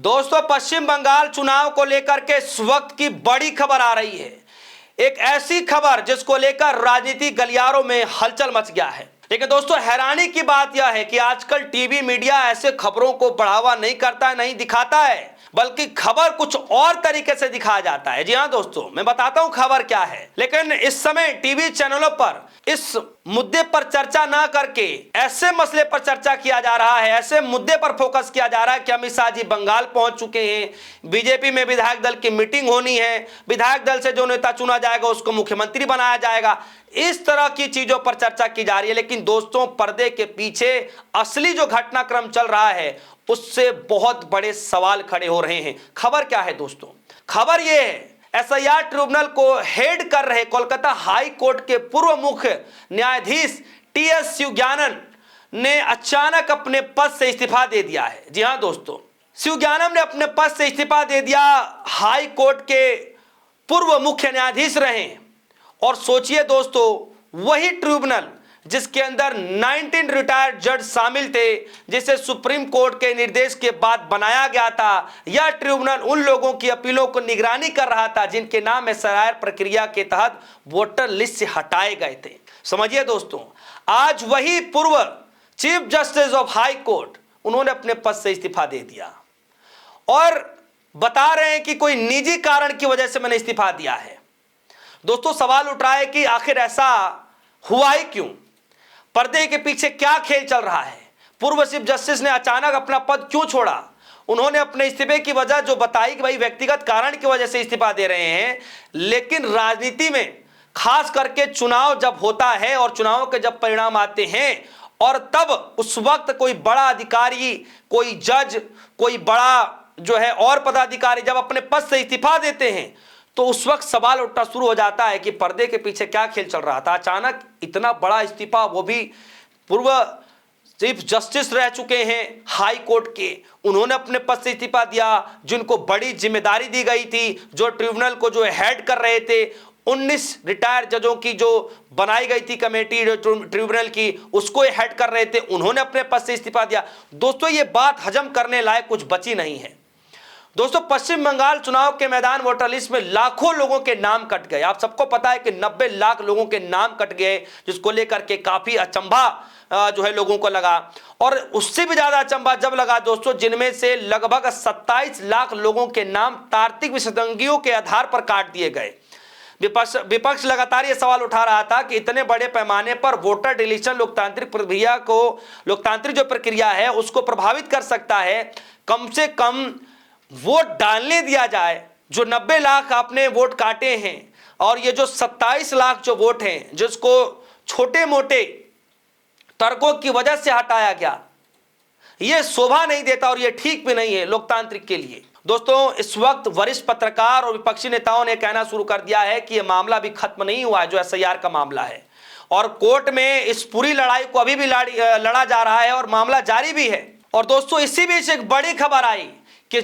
दोस्तों, पश्चिम बंगाल चुनाव को लेकर के इस वक्त की बड़ी खबर आ रही है। एक ऐसी खबर जिसको लेकर राजनीतिक गलियारों में हलचल मच गया है। लेकिन दोस्तों, हैरानी की बात यह है कि आजकल टीवी मीडिया ऐसे खबरों को बढ़ावा नहीं करता है, नहीं दिखाता है, बल्कि खबर कुछ और तरीके से दिखाया जाता है। जी हाँ दोस्तों, मैं बताता हूं खबर क्या है। लेकिन इस समय टीवी चैनलों पर इस मुद्दे पर चर्चा ना करके ऐसे मसले पर चर्चा किया जा रहा है, ऐसे मुद्दे पर फोकस किया जा रहा है कि अमित शाह जी बंगाल पहुंच चुके हैं, बीजेपी में विधायक दल की मीटिंग होनी है, विधायक दल से जो नेता चुना जाएगा उसको मुख्यमंत्री बनाया जाएगा। इस तरह की चीजों पर चर्चा की जा रही है। लेकिन दोस्तों, पर्दे के पीछे असली जो घटनाक्रम चल रहा है उससे बहुत बड़े सवाल खड़े हो रहे हैं। खबर क्या है दोस्तों? खबर यह है, एसआईआर ट्रिब्यूनल को हेड कर रहे कोलकाता हाई कोर्ट के पूर्व मुख्य न्यायाधीश टीएस शिवज्ञानम ने अचानक अपने पद से इस्तीफा दे दिया है। जी हां दोस्तों, शिवज्ञानम ने अपने पद से इस्तीफा दे दिया। हाई कोर्ट के पूर्व मुख्य न्यायाधीश रहे और सोचिए दोस्तों, वही ट्रिब्यूनल जिसके अंदर 19 रिटायर्ड जज शामिल थे, जिसे सुप्रीम कोर्ट के निर्देश के बाद बनाया गया था। यह ट्रिब्यूनल उन लोगों की अपीलों को निगरानी कर रहा था जिनके नाम एसआईआर प्रक्रिया के तहत वोटर लिस्ट से हटाए गए थे। समझिए दोस्तों, आज वही पूर्व chief justice of high court उन्होंने अपने पद से इस्तीफा दे दिया और बता रहे हैं कि कोई निजी कारण की वजह से मैंने इस्तीफा दिया है। दोस्तों, सवाल उठ रहा है कि आखिर ऐसा हुआ ही क्यों? पर्दे के पीछे क्या खेल चल रहा है? पूर्व चीफ जस्टिस ने अचानक अपना पद क्यों छोड़ा? उन्होंने अपने इस्तीफे की वजह जो बताई कि भाई व्यक्तिगत कारण की वजह से इस्तीफा दे रहे हैं। लेकिन राजनीति में खास करके चुनाव जब होता है और चुनाव के जब परिणाम आते हैं और तब उस वक्त कोई बड़ा अधिकारी, कोई जज, कोई बड़ा जो है और पदाधिकारी जब अपने पद से इस्तीफा देते हैं तो उस वक्त सवाल उठना शुरू हो जाता है कि पर्दे के पीछे क्या खेल चल रहा था। अचानक इतना बड़ा इस्तीफा, वो भी पूर्व चीफ जस्टिस रह चुके हैं हाई कोर्ट के, उन्होंने अपने पद से इस्तीफा दिया, जिनको बड़ी जिम्मेदारी दी गई थी, जो ट्रिब्यूनल को जो हेड कर रहे थे, 19 रिटायर्ड जजों की जो बनाई गई थी कमेटी जो ट्रिब्यूनल की, उसको हेड कर रहे थे, उन्होंने अपने पद से इस्तीफा दिया। दोस्तों, ये बात हजम करने लायक कुछ बची नहीं है। दोस्तों, पश्चिम बंगाल चुनाव के मैदान वोटर लिस्ट में लाखों लोगों के नाम कट गए। आप सबको पता है कि 90 लाख लोगों के नाम कट गए, जिसको लेकर के काफी अचंभा जो है लोगों को लगा। और उससे भी ज्यादा अचंभा जब लगा दोस्तों, जिनमें से लगभग 27 लाख लोगों के नाम तार्किक विशेषज्ञों के आधार पर काट दिए गए। विपक्ष लगातार यह सवाल उठा रहा था कि इतने बड़े पैमाने पर वोटर डिलीशन लोकतांत्रिक प्रक्रिया को, लोकतांत्रिक जो प्रक्रिया है उसको प्रभावित कर सकता है। कम से कम वोट डालने दिया जाए। जो 90 लाख आपने वोट काटे हैं और ये जो 27 लाख जो वोट हैं जिसको छोटे मोटे तर्कों की वजह से हटाया गया, ये शोभा नहीं देता और ये ठीक भी नहीं है लोकतांत्रिक के लिए। दोस्तों, इस वक्त वरिष्ठ पत्रकार और विपक्षी नेताओं ने कहना शुरू कर दिया है कि यह मामला भी खत्म नहीं हुआ है, जो एसआईआर का मामला है, और कोर्ट में इस पूरी लड़ाई को अभी भी लड़ा जा रहा है और मामला जारी भी है। और दोस्तों, इसी बीच एक बड़ी खबर आई कि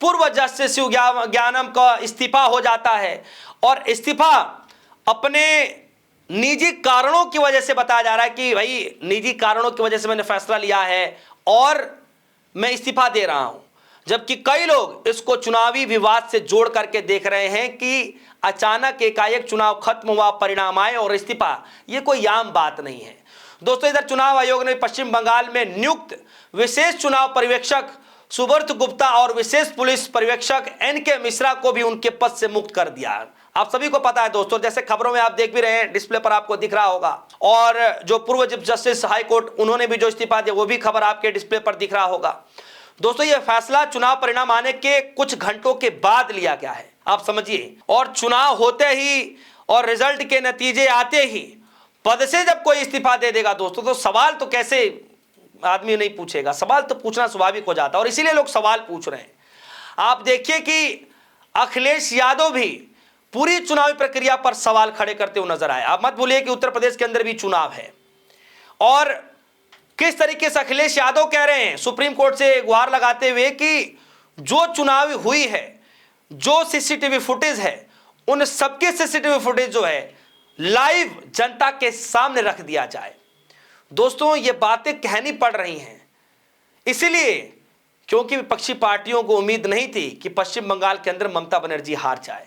पूर्व जस्टिस शिवज्ञानम का इस्तीफा हो जाता है और इस्तीफा अपने निजी कारणों की वजह से बताया जा रहा है कि भाई निजी कारणों की वजह से मैंने फैसला लिया है और मैं इस्तीफा दे रहा हूं। जबकि कई लोग इसको चुनावी विवाद से जोड़ करके देख रहे हैं कि अचानक एकाएक चुनाव खत्म हुआ, परिणाम आए और इस्तीफा, ये कोई आम बात नहीं है। दोस्तों, इधर चुनाव आयोग ने पश्चिम बंगाल में नियुक्त विशेष चुनाव पर्यवेक्षक सुब्रत गुप्ता और विशेष पुलिस पर्यवेक्षक एनके मिश्रा को भी उनके पद से मुक्त कर दिया। आप सभी को पता है दोस्तों, जैसे खबरों में आप देख भी रहे हैं, डिस्प्ले पर आपको दिख रहा होगा, और जो पूर्व चीफ जस्टिस हाई कोर्ट उन्होंने भी जो इस्तीफा दिया वो भी खबर आपके डिस्प्ले पर दिख रहा होगा। दोस्तों, यह फैसला चुनाव परिणाम आने के कुछ घंटों के बाद लिया गया है, आप समझिए। और चुनाव होते ही और रिजल्ट के नतीजे आते ही पद से जब कोई इस्तीफा दे देगा दोस्तों, तो सवाल तो कैसे आदमी नहीं पूछेगा? सवाल तो पूछना स्वाभाविक हो जाता है और इसीलिए लोग सवाल पूछ रहे हैं। आप देखिए कि अखिलेश यादव भी पूरी चुनावी प्रक्रिया पर सवाल खड़े करते हुए नजर आए। आप मत भूलिए कि उत्तर प्रदेश के अंदर भी चुनाव है और किस तरीके से अखिलेश यादव कह रहे हैं सुप्रीम कोर्ट से गुहार लगाते हुए कि जो चुनाव हुई है, जो सीसीटीवी फुटेज है, उन सबके सीसीटीवी फुटेज जो है लाइव जनता के सामने रख दिया जाए। दोस्तों, ये बातें कहनी पड़ रही हैं, इसलिए क्योंकि विपक्षी पार्टियों को उम्मीद नहीं थी कि पश्चिम बंगाल के अंदर ममता बनर्जी हार जाए।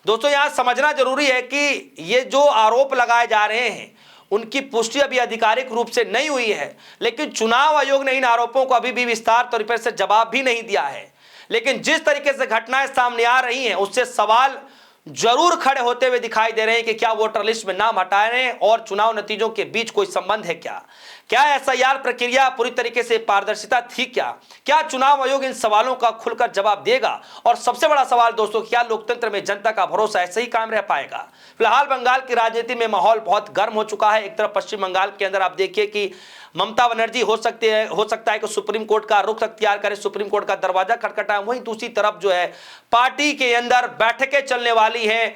दोस्तों यहां समझना जरूरी है कि ये जो आरोप लगाए जा रहे हैं उनकी पुष्टि अभी आधिकारिक रूप से नहीं हुई है, लेकिन चुनाव आयोग ने इन आरोपों को अभी भी विस्तार तौर पर से जवाब भी नहीं दिया है। लेकिन जिस तरीके से घटनाएं सामने आ रही हैं उससे सवाल जरूर खड़े होते हुए दिखाई दे रहे हैं कि क्या वोटर लिस्ट में नाम हटाने और चुनाव नतीजों के बीच कोई संबंध है क्या एसआईआर प्रक्रिया पूरी तरीके से पारदर्शिता थी क्या चुनाव आयोग इन सवालों का खुलकर जवाब देगा? और सबसे बड़ा सवाल दोस्तों, क्या लोकतंत्र में जनता का भरोसा ऐसे ही कायम रह पाएगा? फिलहाल बंगाल की राजनीति में माहौल बहुत गर्म हो चुका है। एक तरफ पश्चिम बंगाल के अंदर आप देखिए कि ममता बनर्जी हो सकता है कि सुप्रीम कोर्ट का रुख अख्तियार करे, सुप्रीम कोर्ट का दरवाजा खटखटाए। वहीं दूसरी तरफ जो है पार्टी के अंदर बैठकें चलने वाली है।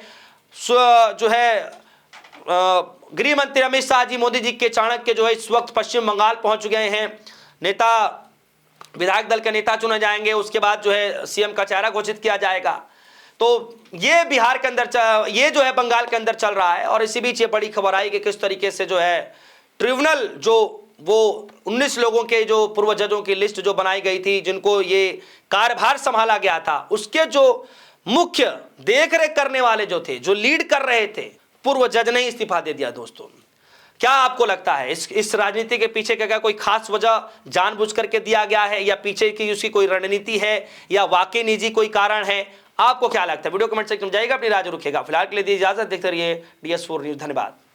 जो है गृह मंत्री अमित शाह जी, मोदी जी के चाणक्य जो है इस वक्त पश्चिम बंगाल पहुंच गए हैं। नेता, विधायक दल के नेता चुने जाएंगे, उसके बाद जो है सीएम का चेहरा घोषित किया जाएगा। तो ये बिहार के अंदर, ये जो है बंगाल के अंदर चल रहा है। और इसी बीच ये बड़ी खबर आई कि किस तरीके से जो है ट्रिब्यूनल जो वो 19 लोगों के जो पूर्व जजों की लिस्ट जो बनाई गई थी जिनको ये कार्यभार संभाला गया था, उसके जो मुख्य देखरेख करने वाले जो थे, जो लीड कर रहे थे, पूर्व जज ने इस्तीफा दे दिया। दोस्तों क्या आपको लगता है इस राजनीति के पीछे क्या कोई खास वजह जानबूझ करके दिया गया है, या पीछे की उसकी कोई रणनीति है, या वाकई निजी कोई कारण है? आपको क्या लगता है? वीडियो कमेंट सेक्शन में जाइएगा, अपनी राय रखेगा। फिलहाल के लिए दी इजाजत, देखते रहिए DS4 न्यूज। धन्यवाद।